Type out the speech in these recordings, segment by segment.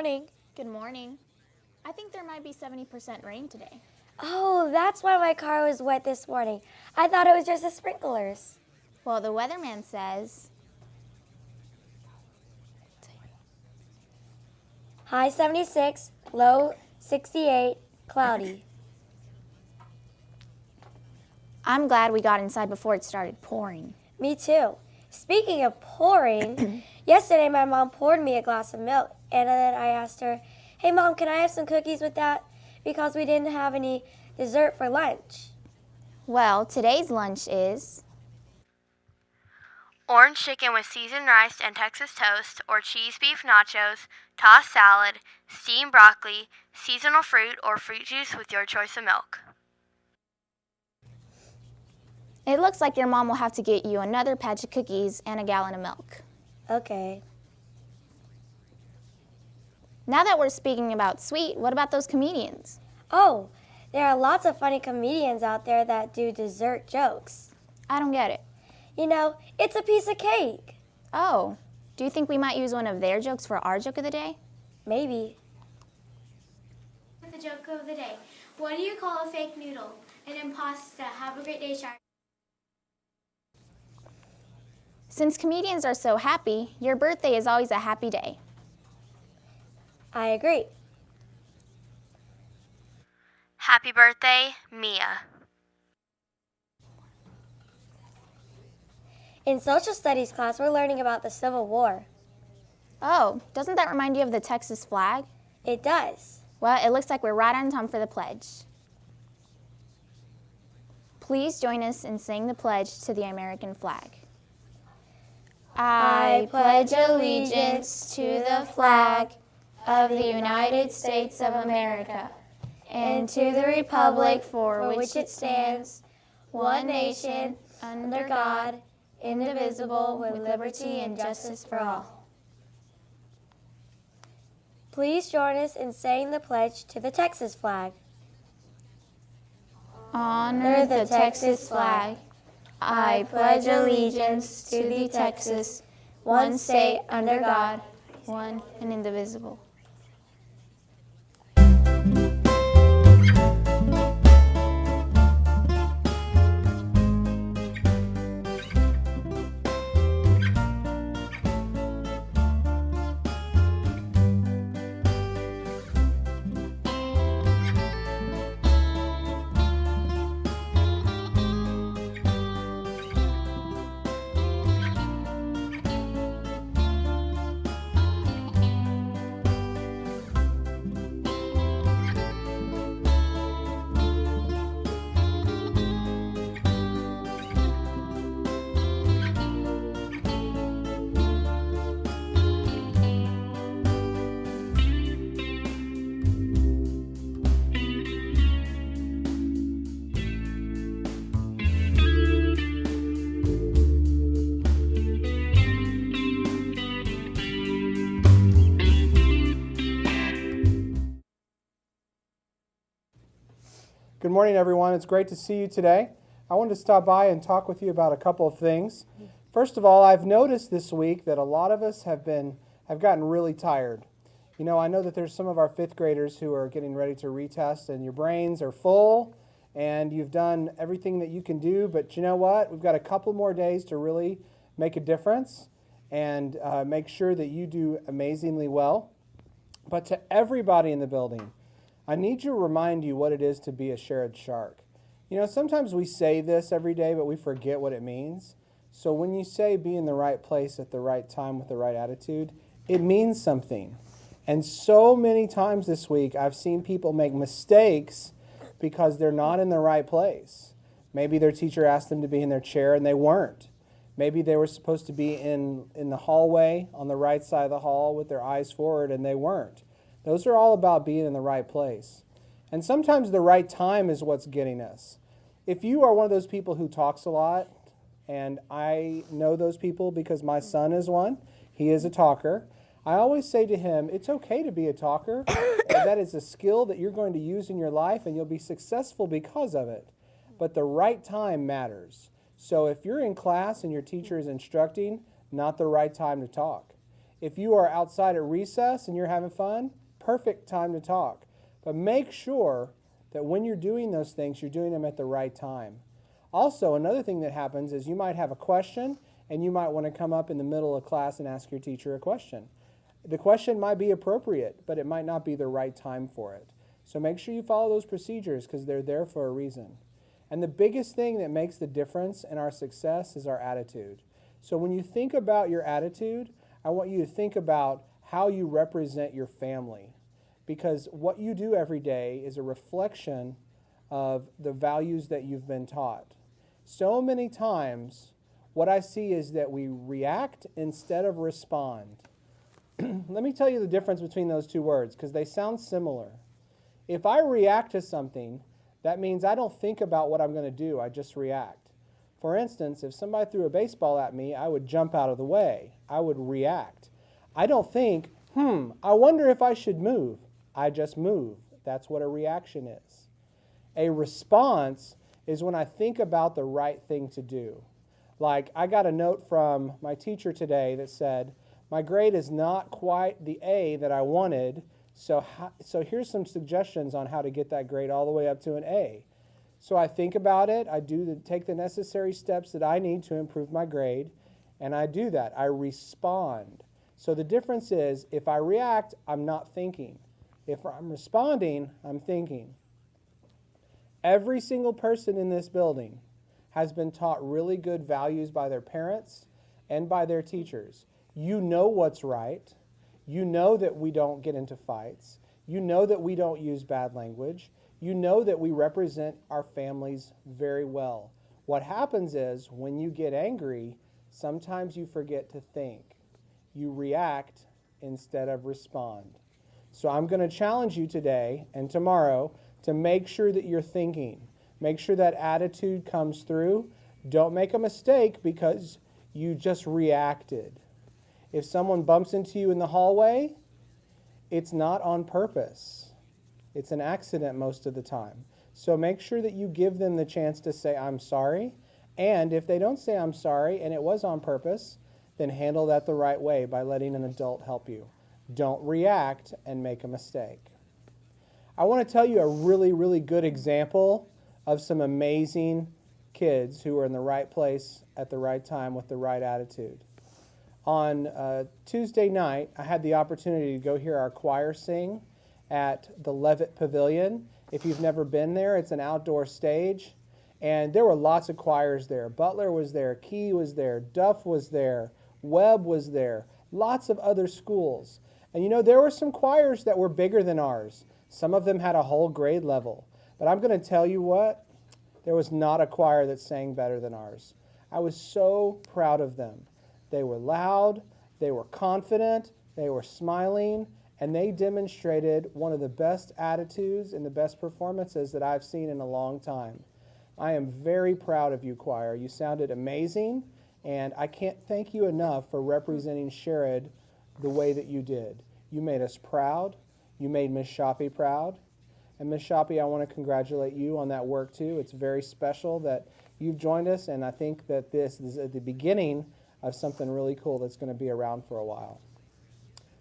morning. Good morning. I think there might be 70% rain today. Oh, that's why my car was wet this morning. I thought it was just the sprinklers. Well, the weatherman says High 76, low 68, cloudy. I'm glad we got inside before it started pouring. Me too. Speaking of pouring, yesterday my mom poured me a glass of milk, and then I asked her, "Hey Mom, can I have some cookies with that?" Because we didn't have any dessert for lunch. Well, today's lunch is orange chicken with seasoned rice and Texas toast, or cheese beef nachos, tossed salad, steamed broccoli, seasonal fruit, or fruit juice with your choice of milk. It looks like your mom will have to get you another patch of cookies and a gallon of milk. Okay. Now that we're speaking about sweet, what about those comedians? Oh, there are lots of funny comedians out there that do dessert jokes. I don't get it. You know, it's a piece of cake. Oh, do you think we might use one of their jokes for our joke of the day? Maybe. The joke of the day. What do you call a fake noodle? An impasta. Have a great day, Shark. Since comedians are so happy, your birthday is always a happy day. I agree. Happy birthday, Mia. In social studies class, we're learning about the Civil War. Oh, doesn't that remind you of the Texas flag? It does. Well, it looks like we're right on time for the pledge. Please join us in saying the pledge to the American flag. I pledge allegiance to the flag of the United States of America and to the republic for which it stands, one nation, under God, indivisible, with liberty and justice for all. Please join us in saying the pledge to the Texas flag. Honor the Texas flag. I pledge allegiance to the Texas, one state under God, one and indivisible. Good morning, everyone. It's great to see you today. I wanted to stop by and talk with you about a couple of things. First of all, I've noticed this week that a lot of us have gotten really tired. You know, I know that there's some of our fifth graders who are getting ready to retest, and your brains are full, and you've done everything that you can do, but you know what? We've got a couple more days to really make a difference and make sure that you do amazingly well. But to everybody in the building, I need to remind you what it is to be a Sherrod shark. You know, sometimes we say this every day, but we forget what it means. So when you say be in the right place at the right time with the right attitude, it means something. And so many times this week, I've seen people make mistakes because they're not in the right place. Maybe their teacher asked them to be in their chair and they weren't. Maybe they were supposed to be in the hallway on the right side of the hall with their eyes forward and they weren't. Those are all about being in the right place. And sometimes the right time is what's getting us. If you are one of those people who talks a lot, and I know those people because my son is one, he is a talker, I always say to him, it's okay to be a talker. That is a skill that you're going to use in your life and you'll be successful because of it. But the right time matters. So if you're in class and your teacher is instructing, not the right time to talk. If you are outside at recess and you're having fun, perfect time to talk. But make sure that when you're doing those things, you're doing them at the right time. Also, another thing that happens is you might have a question and you might want to come up in the middle of class and ask your teacher a question. The question might be appropriate, but it might not be the right time for it. So make sure you follow those procedures because they're there for a reason. And the biggest thing that makes the difference in our success is our attitude. So when you think about your attitude, I want you to think about how you represent your family. Because what you do every day is a reflection of the values that you've been taught. So many times, what I see is that we react instead of respond. Let me tell you the difference between those two words, because they sound similar. If I react to something, that means I don't think about what I'm going to do, I just react. For instance, if somebody threw a baseball at me, I would jump out of the way. I would react. I don't think, I wonder if I should move. I just move. That's what a reaction is. A response is when I think about the right thing to do. Like, I got a note from my teacher today that said, my grade is not quite the A that I wanted, so here's some suggestions on how to get that grade all the way up to an A. So I think about it, take the necessary steps that I need to improve my grade, and I do that. I respond. So the difference is, if I react, I'm not thinking. If I'm responding, I'm thinking. Every single person in this building has been taught really good values by their parents and by their teachers. You know what's right. You know that we don't get into fights. You know that we don't use bad language. You know that we represent our families very well. What happens is, when you get angry, sometimes you forget to think. You react instead of respond. So I'm going to challenge you today and tomorrow to make sure that you're thinking. Make sure that attitude comes through. Don't make a mistake because you just reacted. If someone bumps into you in the hallway, it's not on purpose. It's an accident most of the time. So make sure that you give them the chance to say, I'm sorry. And if they don't say, I'm sorry, and it was on purpose, then handle that the right way by letting an adult help you. Don't react and make a mistake. I want to tell you a really, really good example of some amazing kids who are in the right place at the right time with the right attitude. On Tuesday night, I had the opportunity to go hear our choir sing at the Levitt Pavilion. If you've never been there, it's an outdoor stage. And there were lots of choirs there. Butler was there, Key was there, Duff was there, Webb was there, lots of other schools. And you know, there were some choirs that were bigger than ours. Some of them had a whole grade level. But I'm going to tell you what, there was not a choir that sang better than ours. I was so proud of them. They were loud, they were confident, they were smiling, and they demonstrated one of the best attitudes and the best performances that I've seen in a long time. I am very proud of you, choir. You sounded amazing, and I can't thank you enough for representing Sherrod the way that you did. You made us proud. You made Miss Shoppy proud. And Miss Shoppy, I want to congratulate you on that work too. It's very special that you've joined us, and I think that this is at the beginning of something really cool that's going to be around for a while.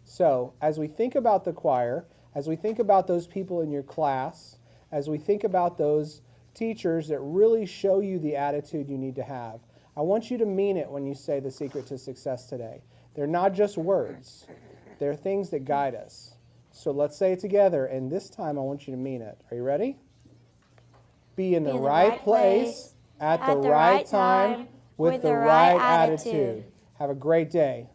So, as we think about the choir, as we think about those people in your class, as we think about those teachers that really show you the attitude you need to have, I want you to mean it when you say the secret to success today. They're not just words. They're things that guide us. So let's say it together, and this time I want you to mean it. Are you ready? Be in the right place, at the right time, with the right attitude. Have a great day.